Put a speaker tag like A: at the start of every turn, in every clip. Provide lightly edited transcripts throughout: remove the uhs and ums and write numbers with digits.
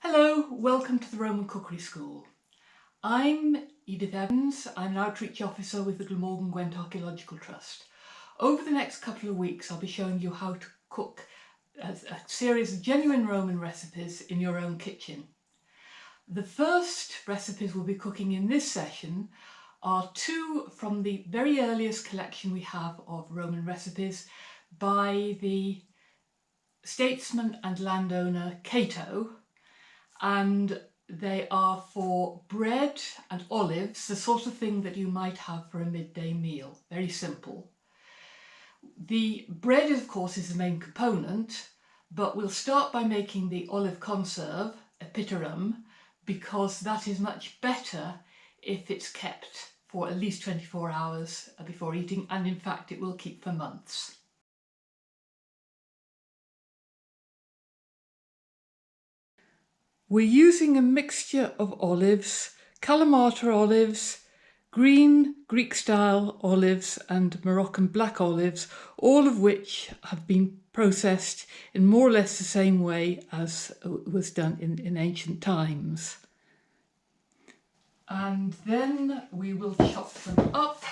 A: Hello, welcome to the Roman Cookery School. I'm Edith Evans. I'm an Outreach Officer with the Glamorgan Gwent Archaeological Trust. Over the next couple of weeks I'll be showing you how to cook a series of genuine Roman recipes in your own kitchen. The first recipes we'll be cooking in this session are two from the very earliest collection we have of Roman recipes by the statesman and landowner Cato, and they are for bread and olives, the sort of thing that you might have for a midday meal. Very simple. The bread, of course, is the main component, but we'll start by making the olive conserve, epiterum, because that is much better if it's kept for at least 24 hours before eating, and in fact it will keep for months. We're using a mixture of olives, Kalamata olives, green Greek-style olives and Moroccan black olives, all of which have been processed in more or less the same way as was done in ancient times. And then we will chop them up.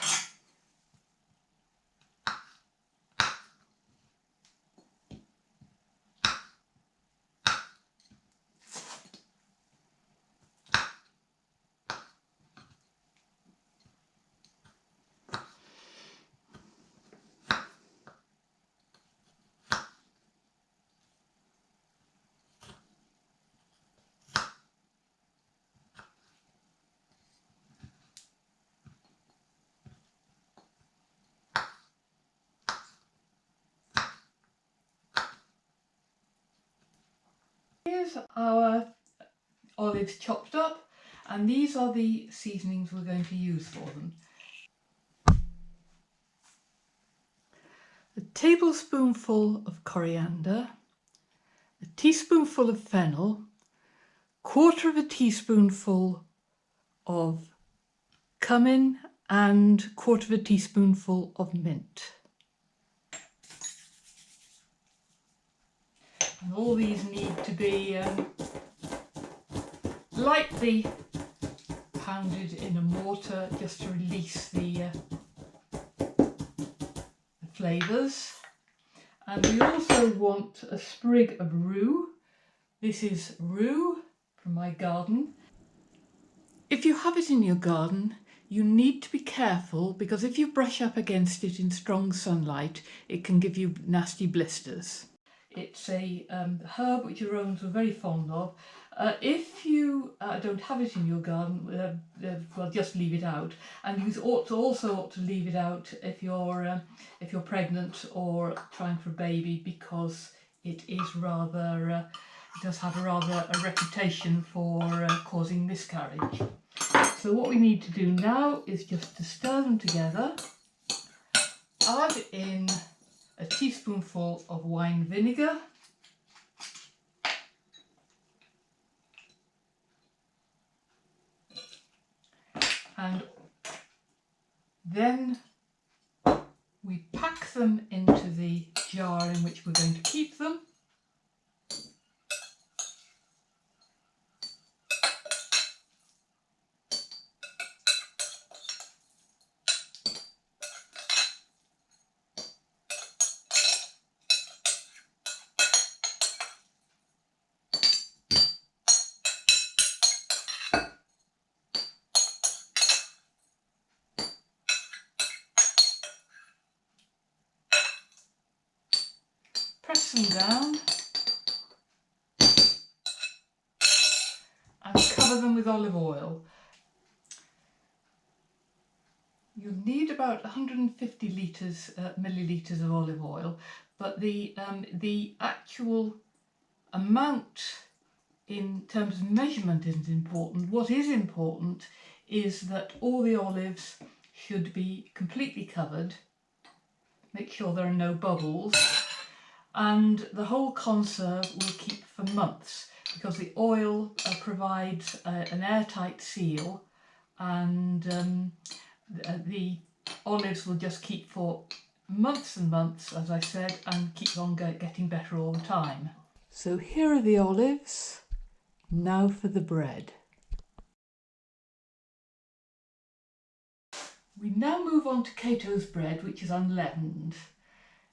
A: Here's our olives chopped up, and these are the seasonings we're going to use for them. A tablespoonful of coriander, a teaspoonful of fennel, quarter of a teaspoonful of cumin and quarter of a teaspoonful of mint. And all these need to be lightly pounded in a mortar just to release the flavours. And we also want a sprig of rue. This is rue from my garden. If you have it in your garden, you need to be careful, because if you brush up against it in strong sunlight, it can give you nasty blisters. It's a herb which the Romans were very fond of. If you don't have it in your garden, well, just leave it out. And you also ought to leave it out if you're pregnant or trying for a baby, because it is rather it does have a reputation for causing miscarriage. So what we need to do now is just to stir them together. Add in a teaspoonful of wine vinegar, and then we pack them into the jar in which we're going to keep them. Press them down and cover them with olive oil. You'll need about 150 millilitres of olive oil, but the actual amount in terms of measurement isn't important. What is important is that all the olives should be completely covered. Make sure there are no bubbles. And the whole conserve will keep for months, because the oil provides an airtight seal, and the olives will just keep for months and months, as I said, and keep on getting better all the time. So here are the olives. Now for the bread. We now move on to Cato's bread, which is unleavened.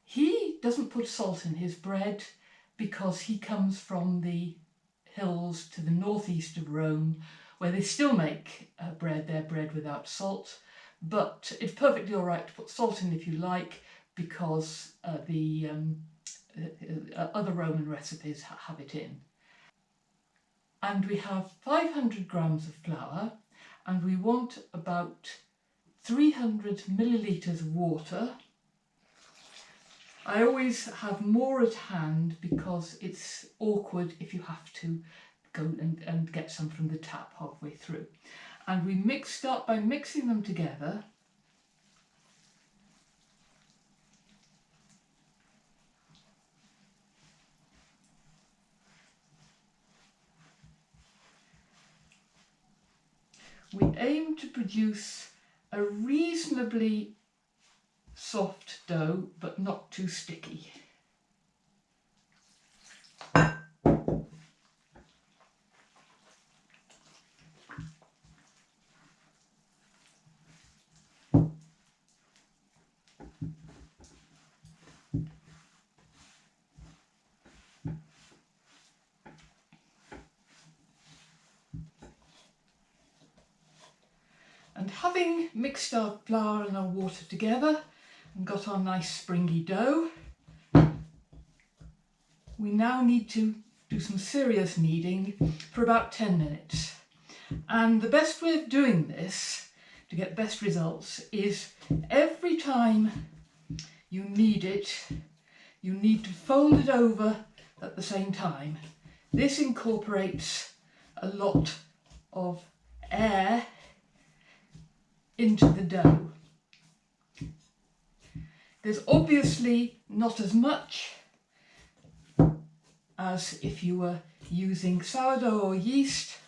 A: He doesn't put salt in his bread because he comes from the hills to the northeast of Rome, where they still make their bread without salt, but it's perfectly all right to put salt in if you like, because the other Roman recipes have it in. And we have 500 grams of flour, and we want about 300 millilitres of water. I always have more at hand because it's awkward if you have to go and get some from the tap halfway through. And we start by mixing them together. We aim to produce a reasonably soft dough, but not too sticky. And having mixed our flour and our water together and got our nice springy dough, we now need to do some serious kneading for about 10 minutes. And the best way of doing this to get best results is every time you knead it, you need to fold it over at the same time. This incorporates a lot of air into the dough. There's obviously not as much as if you were using sourdough or yeast,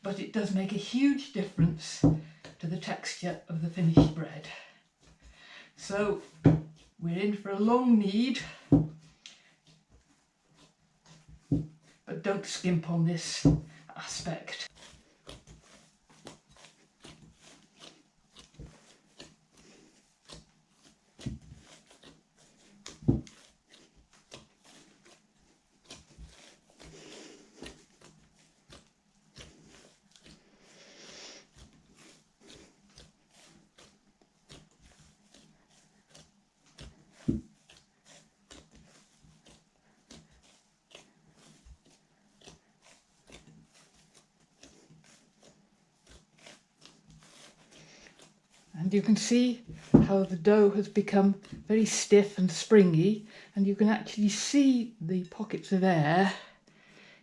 A: but it does make a huge difference to the texture of the finished bread. So we're in for a long knead, but don't skimp on this aspect. And you can see how the dough has become very stiff and springy, and you can actually see the pockets of air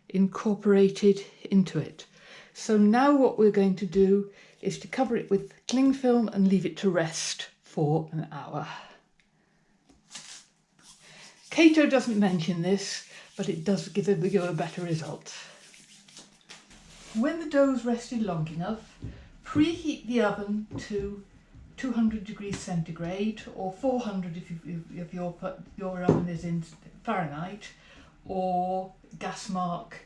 A: incorporated into it. So now what we're going to do is to cover it with cling film and leave it to rest for an hour. Cato doesn't mention this, but it does give you a better result. When the dough's rested long enough, preheat the oven to 200 degrees centigrade, or 400 if your oven is in Fahrenheit, or gas mark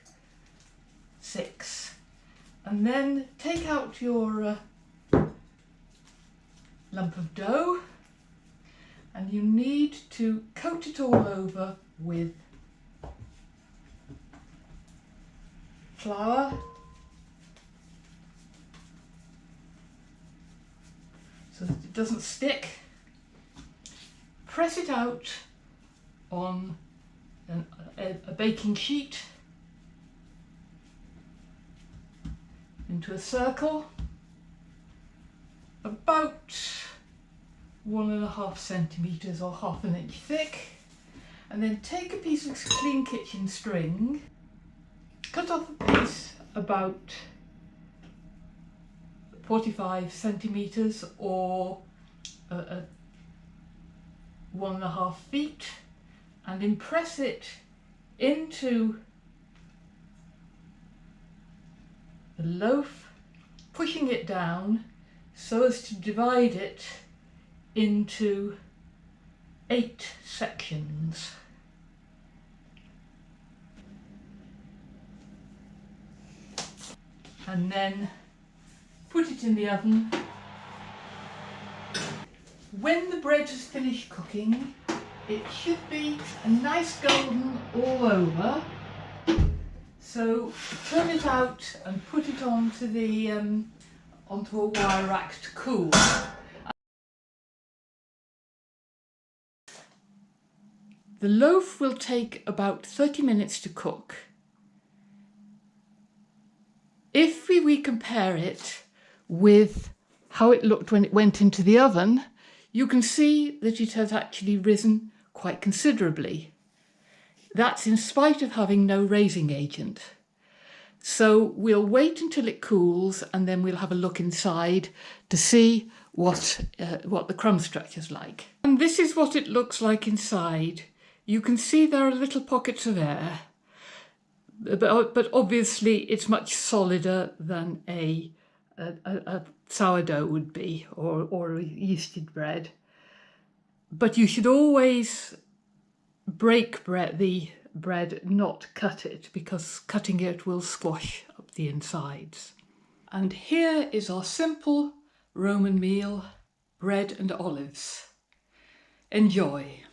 A: 6. And then take out your lump of dough, and you need to coat it all over with flour, so that it doesn't stick. Press it out on a baking sheet into a circle about 1.5 centimetres or half an inch thick, and then take a piece of clean kitchen string, cut off a piece about 45 centimetres or 1.5 feet, and impress it into the loaf, pushing it down so as to divide it into 8 sections. and then put it in the oven. When the bread has finished cooking, it should be a nice golden all over. So turn it out and put it onto onto a wire rack to cool. The loaf will take about 30 minutes to cook. If we compare it with how it looked when it went into the oven, you can see that it has actually risen quite considerably. That's in spite of having no raising agent. So we'll wait until it cools and then we'll have a look inside to see what the crumb structure's like. And this is what it looks like inside. You can see there are little pockets of air, but obviously it's much solider than a sourdough would be, or a yeasted bread. But you should always break the bread, not cut it, because cutting it will squash up the insides. And here is our simple Roman meal, bread and olives. Enjoy.